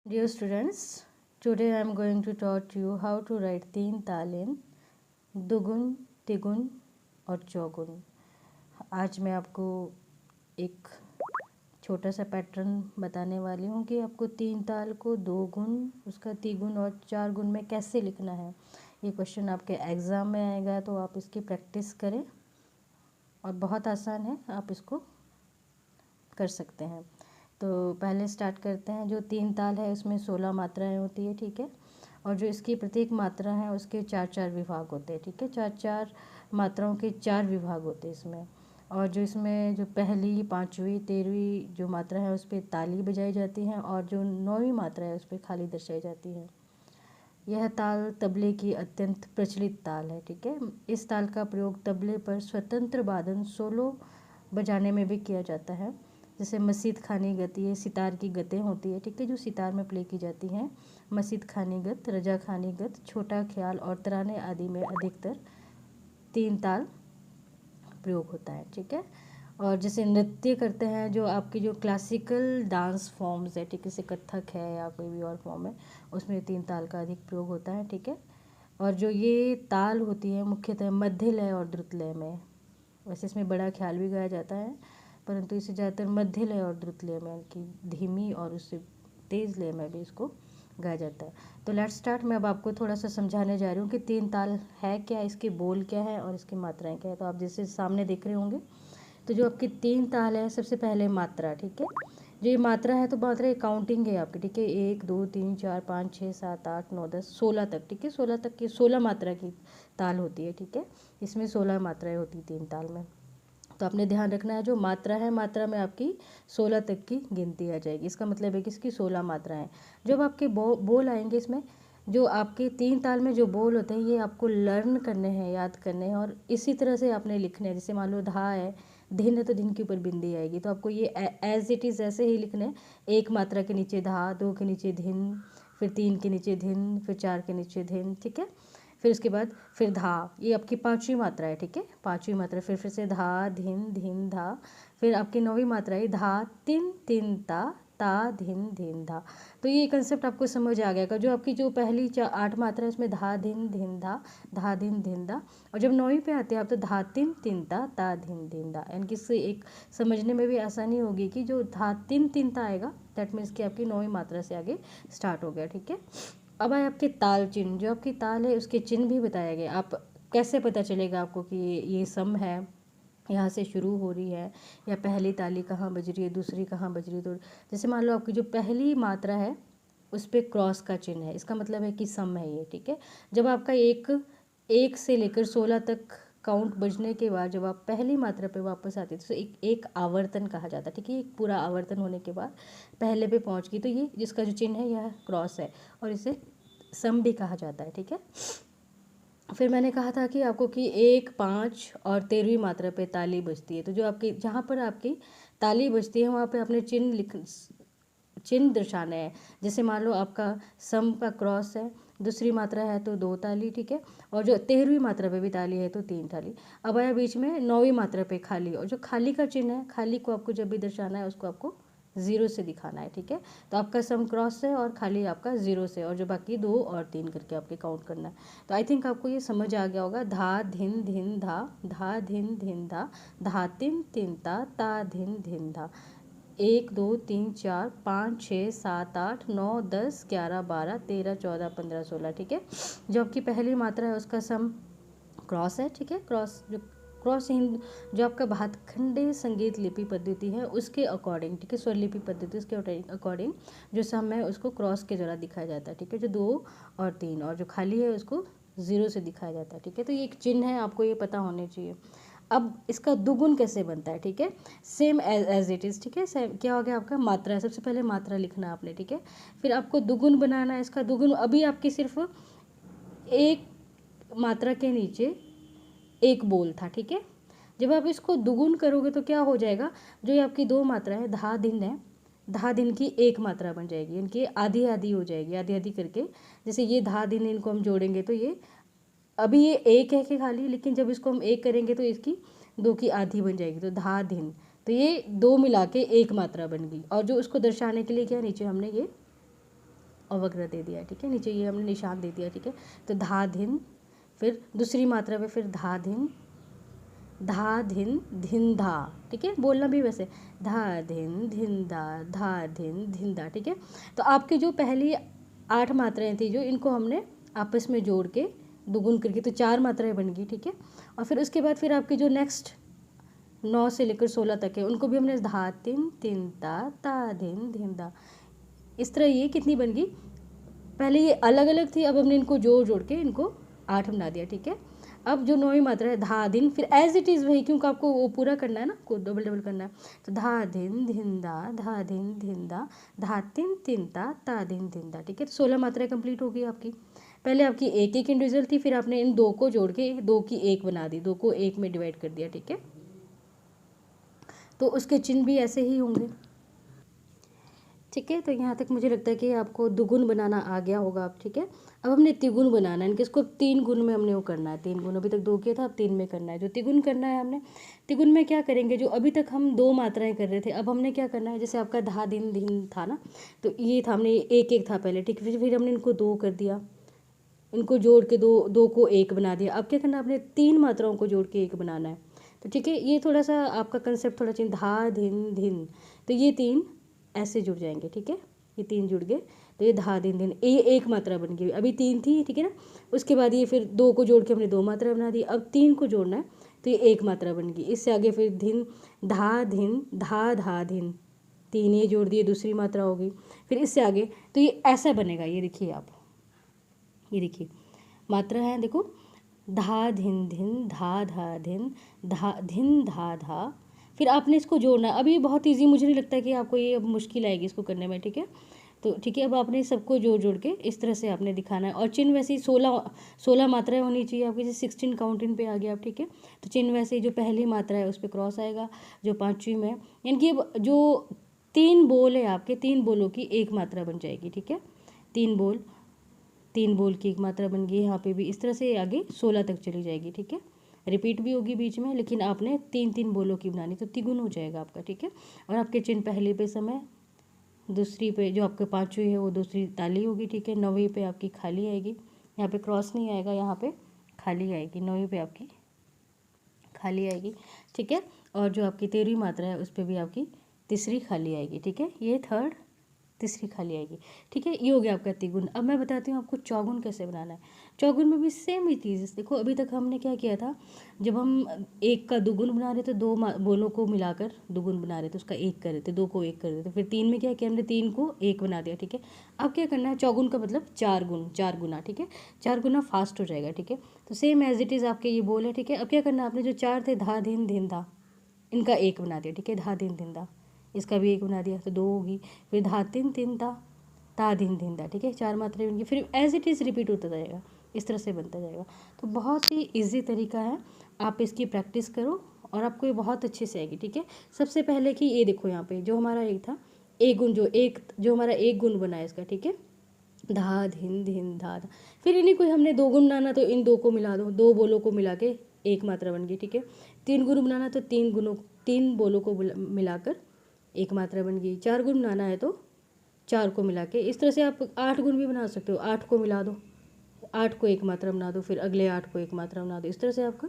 Dear students, today I am going to taught you how to write तीन ताल in दुगुन, तिगुन और चौगुन। आज मैं आपको एक छोटा सा पैटर्न बताने वाली हूँ कि आपको तीन ताल को दो गुण, उसका तिगुन और चार गुण में कैसे लिखना है। ये क्वेश्चन आपके एग्ज़ाम में आएगा, तो आप इसकी प्रैक्टिस करें और बहुत आसान है, आप इसको कर सकते हैं। तो पहले स्टार्ट करते हैं। जो तीन ताल है उसमें 16 मात्राएं होती है, ठीक है। और जो इसकी प्रत्येक मात्रा है उसके चार चार विभाग होते हैं, ठीक है। चार चार मात्राओं के चार विभाग होते हैं इसमें। और जो इसमें जो पहली, पाँचवीं, 13वीं जो मात्रा है उस पर ताली बजाई जाती हैं, और जो 9वीं मात्रा है उस पर खाली दर्शाई जाती है। यह ताल तबले की अत्यंत प्रचलित ताल है, ठीक है। इस ताल का प्रयोग तबले पर स्वतंत्र वादन सोलो बजाने में भी किया जाता है। जैसे मसीद खानी गत, ये सितार की गतें होती है, ठीक है, जो सितार में प्ले की जाती हैं। मसीद खानी गत, रजा खानी गत, छोटा ख्याल और तराने आदि में अधिकतर तीन ताल प्रयोग होता है, ठीक है। और जैसे नृत्य करते हैं, जो आपकी जो क्लासिकल डांस फॉर्म्स है, ठीक है, जैसे कथक है या कोई भी और फॉर्म है, उसमें तीन ताल का अधिक प्रयोग होता है, ठीक है। और जो ये ताल होती है मुख्यतः मध्य लय और द्रुत लय में, वैसे इसमें बड़ा ख्याल भी गाया जाता है, परंतु इसे ज़्यादातर मध्य लय और द्रुत लय में, कि धीमी और उससे तेज़ लय में भी इसको गाया जाता है। तो लेट्स स्टार्ट। मैं अब आपको थोड़ा सा समझाने जा रही हूँ कि तीन ताल है क्या, इसके बोल क्या है और इसकी मात्राएं क्या है। तो आप जैसे सामने देख रहे होंगे, तो जो आपकी तीन ताल है, सबसे पहले मात्रा, ठीक है। जो ये मात्रा है, तो मात्रा काउंटिंग है आपकी, ठीक है। 1 2 3 4 5 6 7 8 9 10 16 तक, ठीक है। 16 तक की 16 मात्रा की ताल होती है, ठीक है। इसमें 16 मात्राएं होती तीन ताल में। तो आपने ध्यान रखना है, जो मात्रा है, मात्रा में आपकी 16 तक की गिनती आ जाएगी। इसका मतलब है कि इसकी 16 मात्राएं। जब आपके बोल आएंगे इसमें, जो आपके तीन ताल में जो बोल होते हैं, ये आपको लर्न करने हैं, याद करने हैं, और इसी तरह से आपने लिखने हैं। जैसे मान लो धा है, धिन है, तो धिन के ऊपर बिंदी आएगी, तो आपको ये एज इट इज़ ऐसे ही लिखने हैं। एक मात्रा के नीचे धा, दो के नीचे धिन, फिर तीन के नीचे धिन, फिर चार के नीचे धिन, ठीक है। फिर उसके बाद फिर धा, ये आपकी पांचवी मात्रा है, ठीक है। पांचवी मात्रा, फिर से धा धिन धिन धा। फिर आपकी नौवीं मात्रा है धा तिन तिन ता धिन धिन धा। तो ये कंसेप्ट आपको समझ आ गया। जो आपकी जो पहली 8 मात्रा है उसमें धा धिन धिन धा धिन धिन धा। और जब नौवीं पे आते हैं आप, तो धा तिन तिन ता धिन धिन धा। यानी कि इससे एक समझने में भी आसानी होगी कि जो धा तिन ता आएगा, दैट मीन्स कि आपकी नौवीं मात्रा से आगे स्टार्ट हो गया, ठीक है। अब आए आपके ताल चिन्ह। जो आपकी ताल है उसके चिन्ह भी बताया गया। आप कैसे पता चलेगा आपको कि ये सम है, यहाँ से शुरू हो रही है, या पहली ताली कहाँ बज रही है, दूसरी कहाँ बज रही है। तो जैसे मान लो आपकी जो पहली मात्रा है उस पर क्रॉस का चिन्ह है, इसका मतलब है कि सम है ये, ठीक है। जब आपका एक से लेकर 16 तक काउंट बजने के बाद जब आप पहली मात्रा पे वापस आते हैं, तो एक आवर्तन कहा जाता है, ठीक है। एक पूरा आवर्तन होने के बाद पहले पे पहुंच गई, तो ये जिसका जो चिन्ह है यह क्रॉस है, और इसे सम भी कहा जाता है, ठीक है। फिर मैंने कहा था कि आपको कि 1 5 और 13वीं मात्रा पे ताली बजती है। तो जो आपकी जहाँ पर आपकी ताली बजती है वहाँ पे आपने चिन्ह दर्शाने हैं। जैसे मान लो आपका सम का क्रॉस है, दूसरी मात्रा है तो 2 ताली, ठीक है। और जो 13वीं मात्रा पे भी ताली है तो 3 ताली। अब आया बीच में 9वीं मात्रा पे खाली, और जो खाली का चिन्ह है, खाली को आपको जब भी दर्शाना है उसको आपको 0 से दिखाना है, ठीक है। तो आपका सम क्रॉस से और खाली आपका 0 से, और जो बाकी 2 और 3 करके आपके काउंट करना है। तो आई थिंक आपको ये समझ आ गया होगा। धा धिन धिन धा धिन धिन धा तिन तिन ता धिन धिन धा। 1 2 3 4 5 6 7 8 9 10 11 12 13 14 15 16, ठीक है। जो आपकी पहली मात्रा है उसका सम क्रॉस है, ठीक है। क्रॉस हिंद जो आपका भातखंडे संगीत लिपि पद्धति है उसके अकॉर्डिंग, ठीक है, स्वर लिपि पद्धति उसके अकॉर्डिंग जो सम है उसको क्रॉस के द्वारा दिखाया जाता है, ठीक है। जो 2 और 3, और जो खाली है उसको 0 से दिखाया जाता है, ठीक है। तो ये एक चिन्ह है, आपको ये पता होने चाहिए। अब इसका दुगुन कैसे बनता है, ठीक है, सेम एज इट इज़, ठीक है। सेम क्या हो गया आपका मात्रा है, सबसे पहले मात्रा लिखना आपने, ठीक है। फिर आपको दुगुन बनाना है। इसका दुगुन अभी आपकी सिर्फ एक मात्रा के नीचे एक बोल था, ठीक है। जब आप इसको दुगुन करोगे तो क्या हो जाएगा, जो ये आपकी 2 मात्रा है, धा दिन है, धा दिन की एक मात्रा बन जाएगी, इनकी आधी आधी हो जाएगी, आधी आधी करके। जैसे ये धा दिन, इनको हम जोड़ेंगे तो ये अभी ये एक है कि खाली, लेकिन जब इसको हम एक करेंगे तो इसकी 2 की आधी बन जाएगी, तो धा दिन। तो ये 2 मिला के एक मात्रा बन गई। और जो उसको दर्शाने के लिए क्या नीचे हमने ये अवग्रह दे दिया है, ठीक है, नीचे ये हमने निशान दे दिया, ठीक है। तो धा धिन, फिर दूसरी मात्रा में फिर धा धिन धिन धा, ठीक है, बोलना भी वैसे धा धिन धा, ठीक है। तो आपकी जो पहली 8 मात्राएं थी जो, इनको हमने आपस में जोड़ के दुगुन करके तो 4 मात्राएं बन गई, ठीक है। और फिर उसके बाद फिर आपकी जो नेक्स्ट 9 से लेकर 16 तक है उनको भी हमने धा तिन ता धिन धा, इस तरह ये कितनी बन गई। पहले ये अलग अलग थी, अब हमने इनको जोड़ के इनको 8 बना दिया, ठीक है। अब जो 9वीं मात्रा है धा दिन, फिर एज इट इज़ वही, क्योंकि आपको वो पूरा करना है ना, को डबल करना है। तो धा धिन दा धा तिन ता धिन दा, ठीक है। तो 16 मात्राएं कंप्लीट हो गई आपकी। पहले आपकी एक एक इंडिविजुअल थी, फिर आपने इन 2 को जोड़ के 2 की 1 बना दी, 2 को 1 में डिवाइड कर दिया, ठीक है। तो उसके चिन्ह भी ऐसे ही होंगे, ठीक है। तो यहाँ तक मुझे लगता है कि आपको दुगुन बनाना आ गया होगा आप, ठीक है। अब हमने तिगुन बनाना है, इनके इसको 3 गुण में हमने वो करना है, 3 गुण, अभी तक 2 किया था, अब 3 में करना है। जो तिगुन करना है हमने, तिगुन में क्या करेंगे, जो अभी तक हम 2 मात्राएं कर रहे थे, अब हमने क्या करना है, जैसे आपका धा दिन था ना, तो ये था, हमने एक एक था पहले, ठीक है, फिर हमने इनको 2 कर दिया, इनको जोड़ के 2 को 1 बना दिया। अब क्या करना है, आपने 3 मात्राओं को जोड़ के 1 बनाना है। तो ठीक है, ये थोड़ा सा आपका कंसेप्ट थोड़ा चेंज, धा धिन, तो ये 3 ऐसे जुड़ जाएंगे, ठीक है, ये 3 जुड़ गए, तो ये धा दिन ये 1 मात्रा बन गई। अभी 3 थी, ठीक है ना, उसके बाद ये फिर 2 को जोड़ के हमने 2 मात्रा बना दी, अब 3 को जोड़ना है तो ये 1 मात्रा बन गई। इससे आगे फिर धिन धा धिन, 3 ये जोड़ दिए, दूसरी मात्रा हो गई। फिर इससे आगे तो ये ऐसा बनेगा, ये देखिए आप, ये देखिए मात्रा है, देखो धा धिन धा धिन धा, फिर आपने इसको जोड़ना है। अब ये बहुत इजी, मुझे नहीं लगता कि आपको ये अब मुश्किल आएगी इसको करने में, ठीक है। तो ठीक है, अब आपने सबको जोड़ के इस तरह से आपने दिखाना है। और चिन्ह वैसे ही 16 मात्राएं होनी चाहिए आपकी, जैसे 16 काउंटिंग पे आ गया आप, ठीक है। तो चिन्ह वैसे ही जो पहली मात्रा है उस पर क्रॉस आएगा, जो 5वीं में, यानी कि अब जो 3 बोल है आपके, 3 बोलों की 1 मात्रा बन जाएगी, ठीक है। 3 बोल की 1 मात्रा बन गई, यहाँ पे भी इस तरह से आगे 16 तक चली जाएगी, ठीक है। रिपीट भी होगी बीच में, लेकिन आपने 3 बोलों की बनानी, तो तिगुन हो जाएगा आपका, ठीक है। और आपके चिन्ह पहले पे समय, दूसरी पे जो आपके 5वीं है वो दूसरी ताली होगी, ठीक है। 9वीं पे आपकी खाली आएगी, यहाँ पे क्रॉस नहीं आएगा, यहाँ पे खाली आएगी, 9वीं पे आपकी खाली आएगी, ठीक है। और जो आपकी 13वीं मात्रा है उस पर भी आपकी तीसरी खाली आएगी, ठीक है। ये थर्ड, तीसरी खाली आएगी, ठीक है। ये हो गया आपका तिगुन। अब मैं बताती हूँ आपको चौगुन कैसे बनाना है। चौगुन में भी सेम ही चीज़, देखो अभी तक हमने क्या किया था, जब हम 1 का दुगुन बना रहे थे, 2 बोलों को मिलाकर दुगुन बना रहे थे, उसका 1 कर रहे थे, 2 को 1 कर रहे थे, फिर 3 में क्या किया हमने, 3 को 1 बना दिया, ठीक है। अब क्या करना है, चौगुन का मतलब 4 गुना, ठीक है, 4 गुना फास्ट हो जाएगा, ठीक है। तो सेम एज इट इज़ आपके ये बोल है, ठीक है। अब क्या करना है, आपने जो 4 थे धा धिन धा, इनका 1 बना दिया, ठीक है, धा धिन धा, इसका भी 1 बना दिया, तो 2 होगी। फिर धा तिन ता धिन धा, ठीक है, 4 मात्राएं बन गई। फिर एज इट इज़ रिपीट होता जाएगा, इस तरह से बनता जाएगा। तो बहुत ही इजी तरीका है, आप इसकी प्रैक्टिस करो और आपको ये बहुत अच्छे से आएगी, ठीक है। सबसे पहले कि ये देखो यहाँ पे जो हमारा एक था, एक गुण, जो हमारा 1 गुण बना है इसका, ठीक है, धा धिन धा, फिर इन्हीं को हमने 2 गुण बनाना, तो इन 2 को मिला दो, 2 बोलों को मिला के 1 मात्रा बन गई, ठीक है। 3 गुण बनाना, तो 3 बोलों को मिलाकर 1 मात्रा बन गई। 4 गुण बनाना है तो 4 को मिला के, इस तरह से आप 8 गुण भी बना सकते हो, 8 को मिला दो, 8 को 1 मात्रा बना दो, फिर अगले 8 को 1 मात्रा बना दो, इस तरह से आपका,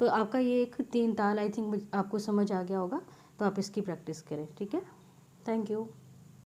तो आपका ये एक 3 ताल आई थिंक आपको समझ आ गया होगा। तो आप इसकी प्रैक्टिस करें, ठीक है। Thank you.